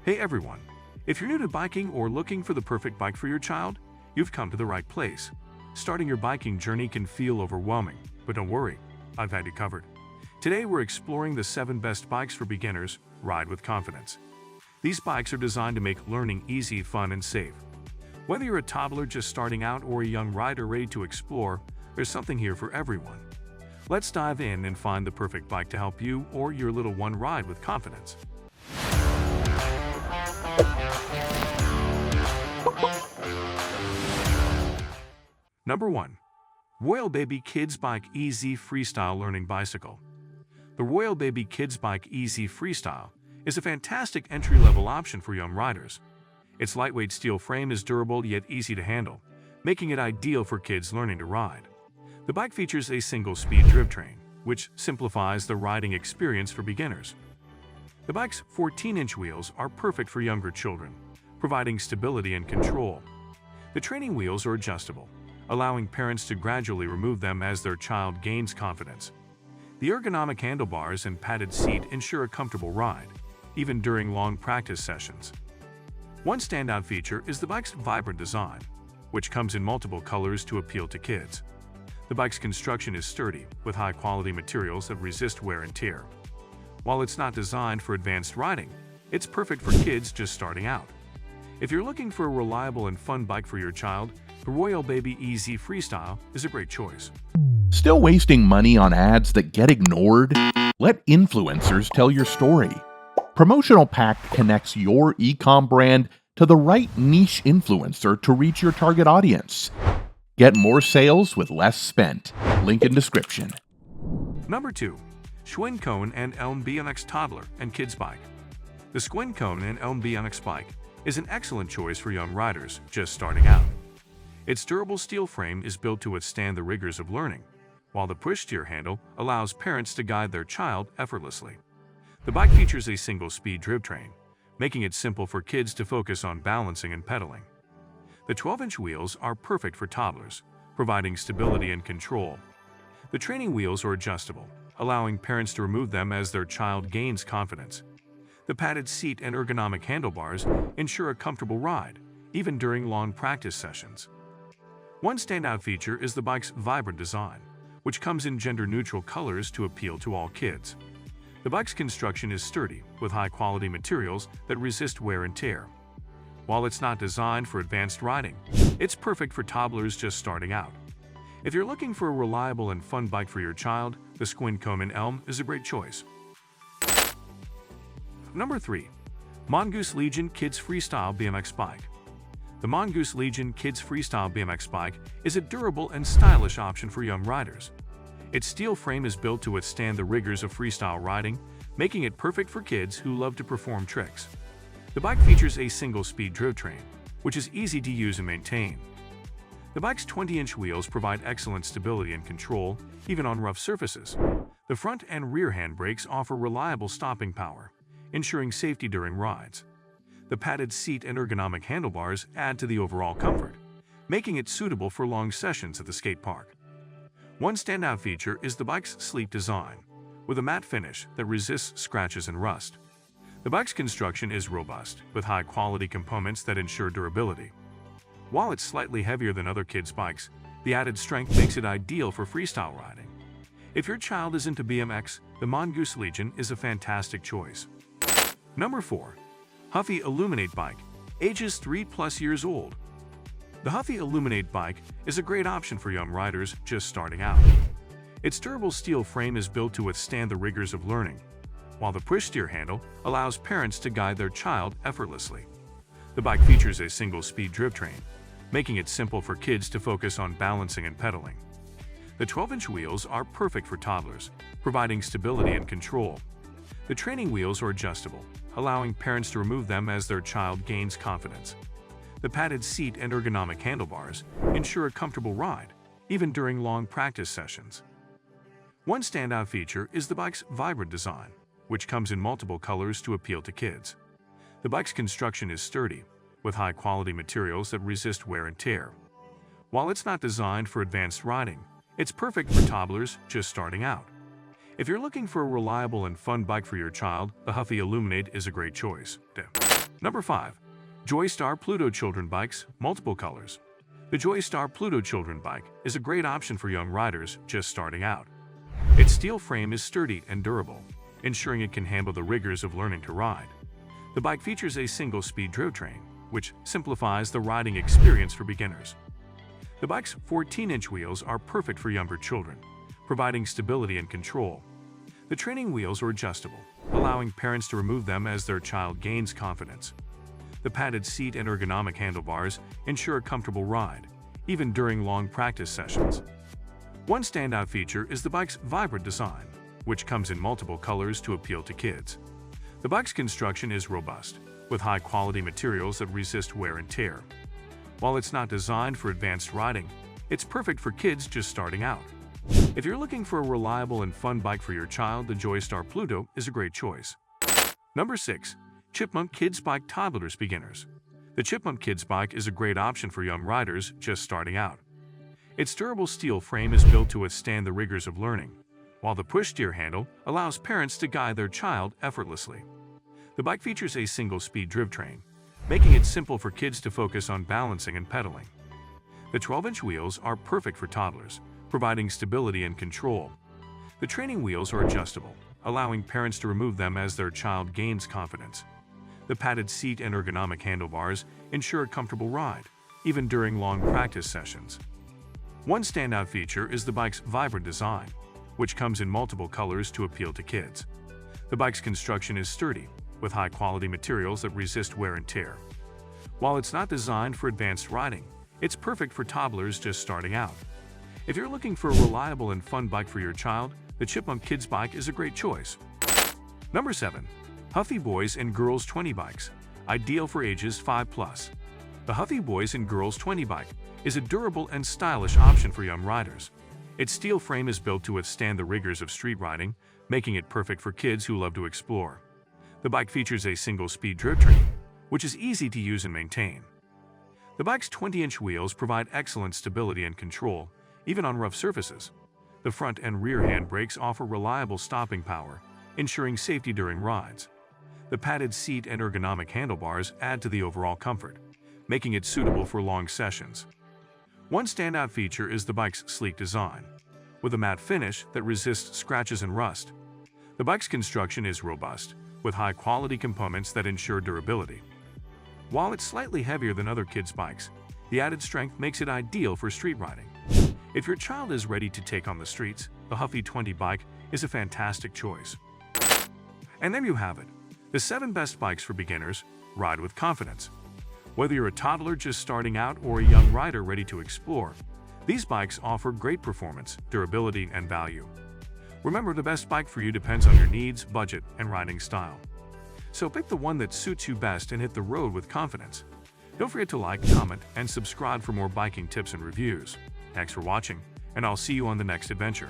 Hey everyone! If you're new to biking or looking for the perfect bike for your child, you've come to the right place. Starting your biking journey can feel overwhelming, but don't worry, I've had you covered. Today we're exploring the 7 best bikes for beginners. Ride with confidence. These bikes are designed to make learning easy, fun, and safe. Whether you're a toddler just starting out or a young rider ready to explore, there's something here for everyone. Let's dive in and find the perfect bike to help you or your little one ride with confidence. Number 1. RoyalBaby Kids Bike Easy Freestyle Learning Bicycle. The RoyalBaby Kids Bike Easy Freestyle is a fantastic entry-level option for young riders. Its lightweight steel frame is durable yet easy to handle, making it ideal for kids learning to ride. The bike features a single-speed drivetrain, which simplifies the riding experience for beginners. The bike's 14-inch wheels are perfect for younger children, providing stability and control. The training wheels are adjustable, allowing parents to gradually remove them as their child gains confidence. The ergonomic handlebars and padded seat ensure a comfortable ride, even during long practice sessions. One standout feature is the bike's vibrant design, which comes in multiple colors to appeal to kids. The bike's construction is sturdy, with high-quality materials that resist wear and tear. While it's not designed for advanced riding, it's perfect for kids just starting out. If you're looking for a reliable and fun bike for your child, the RoyalBaby Easy Freestyle is a great choice. Still wasting money on ads that get ignored? Let influencers tell your story. Promotional Pack connects your e-com brand to the right niche influencer to reach your target audience. Get more sales with less spent. Link in description. Number 2. Schwinn Koen and Elm BMX Toddler and Kids Bike. The Schwinn Koen and Elm BMX bike is an excellent choice for young riders just starting out. Its durable steel frame is built to withstand the rigors of learning, while the push-steer handle allows parents to guide their child effortlessly. The bike features a single-speed drivetrain, making it simple for kids to focus on balancing and pedaling. The 12-inch wheels are perfect for toddlers, providing stability and control. The training wheels are adjustable, allowing parents to remove them as their child gains confidence. The padded seat and ergonomic handlebars ensure a comfortable ride, even during long practice sessions. One standout feature is the bike's vibrant design, which comes in gender-neutral colors to appeal to all kids. The bike's construction is sturdy, with high-quality materials that resist wear and tear. While it's not designed for advanced riding, it's perfect for toddlers just starting out. If you're looking for a reliable and fun bike for your child, the Schwinn Koen and Elm is a great choice. Number 3. Mongoose Legion Kids Freestyle BMX Bike. The Mongoose Legion Kids Freestyle BMX bike is a durable and stylish option for young riders. Its steel frame is built to withstand the rigors of freestyle riding, making it perfect for kids who love to perform tricks. The bike features a single-speed drivetrain, which is easy to use and maintain. The bike's 20-inch wheels provide excellent stability and control, even on rough surfaces. The front and rear handbrakes offer reliable stopping power, ensuring safety during rides. The padded seat and ergonomic handlebars add to the overall comfort, making it suitable for long sessions at the skate park. One standout feature is the bike's sleek design, with a matte finish that resists scratches and rust. The bike's construction is robust, with high-quality components that ensure durability. While it's slightly heavier than other kids' bikes, the added strength makes it ideal for freestyle riding. If your child is into BMX, the Mongoose Legion is a fantastic choice. Number 4. Huffy Illuminate Bike, ages 3+ years old. The Huffy Illuminate bike is a great option for young riders just starting out. Its durable steel frame is built to withstand the rigors of learning, while the push-steer handle allows parents to guide their child effortlessly. The bike features a single-speed drivetrain, making it simple for kids to focus on balancing and pedaling. The 12-inch wheels are perfect for toddlers, providing stability and control. The training wheels are adjustable, allowing parents to remove them as their child gains confidence. The padded seat and ergonomic handlebars ensure a comfortable ride, even during long practice sessions. One standout feature is the bike's vibrant design, which comes in multiple colors to appeal to kids. The bike's construction is sturdy, with high-quality materials that resist wear and tear. While it's not designed for advanced riding, it's perfect for toddlers just starting out. If you're looking for a reliable and fun bike for your child, the Huffy Illuminate is a great choice. Number 5. JoyStar Pluto Children Bikes, multiple colors. The JoyStar Pluto Children Bike is a great option for young riders just starting out. Its steel frame is sturdy and durable, ensuring it can handle the rigors of learning to ride. The bike features a single-speed drivetrain, which simplifies the riding experience for beginners. The bike's 14-inch wheels are perfect for younger children, providing stability and control. The training wheels are adjustable, allowing parents to remove them as their child gains confidence. The padded seat and ergonomic handlebars ensure a comfortable ride, even during long practice sessions. One standout feature is the bike's vibrant design, which comes in multiple colors to appeal to kids. The bike's construction is robust, with high-quality materials that resist wear and tear. While it's not designed for advanced riding, it's perfect for kids just starting out. If you're looking for a reliable and fun bike for your child, the JoyStar Pluto is a great choice. Number 6. Chipmunk Kids Bike Toddlers Beginners. The Chipmunk Kids Bike is a great option for young riders just starting out. Its durable steel frame is built to withstand the rigors of learning, while the push-steer handle allows parents to guide their child effortlessly. The bike features a single-speed drivetrain, making it simple for kids to focus on balancing and pedaling. The 12-inch wheels are perfect for toddlers, providing stability and control. The training wheels are adjustable, allowing parents to remove them as their child gains confidence. The padded seat and ergonomic handlebars ensure a comfortable ride, even during long practice sessions. One standout feature is the bike's vibrant design, which comes in multiple colors to appeal to kids. The bike's construction is sturdy, with high-quality materials that resist wear and tear. While it's not designed for advanced riding, it's perfect for toddlers just starting out. If you're looking for a reliable and fun bike for your child, the Chipmunk Kids Bike is a great choice. Number 7. Huffy Boys and Girls 20 Bikes, ideal for ages 5+. The Huffy Boys and Girls 20 Bike is a durable and stylish option for young riders. Its steel frame is built to withstand the rigors of street riding, making it perfect for kids who love to explore. The bike features a single-speed drivetrain, which is easy to use and maintain. The bike's 20-inch wheels provide excellent stability and control, even on rough surfaces. The front and rear handbrakes offer reliable stopping power, ensuring safety during rides. The padded seat and ergonomic handlebars add to the overall comfort, making it suitable for long sessions. One standout feature is the bike's sleek design, with a matte finish that resists scratches and rust. The bike's construction is robust, with high-quality components that ensure durability. While it's slightly heavier than other kids' bikes, the added strength makes it ideal for street riding. If your child is ready to take on the streets, the Huffy 20 bike is a fantastic choice. And there you have it, the 7 best bikes for beginners. Ride with confidence. Whether you're a toddler just starting out or a young rider ready to explore, these bikes offer great performance, durability, and value. Remember, the best bike for you depends on your needs, budget, and riding style. So pick the one that suits you best and hit the road with confidence. Don't forget to like, comment, and subscribe for more biking tips and reviews. Thanks for watching, and I'll see you on the next adventure.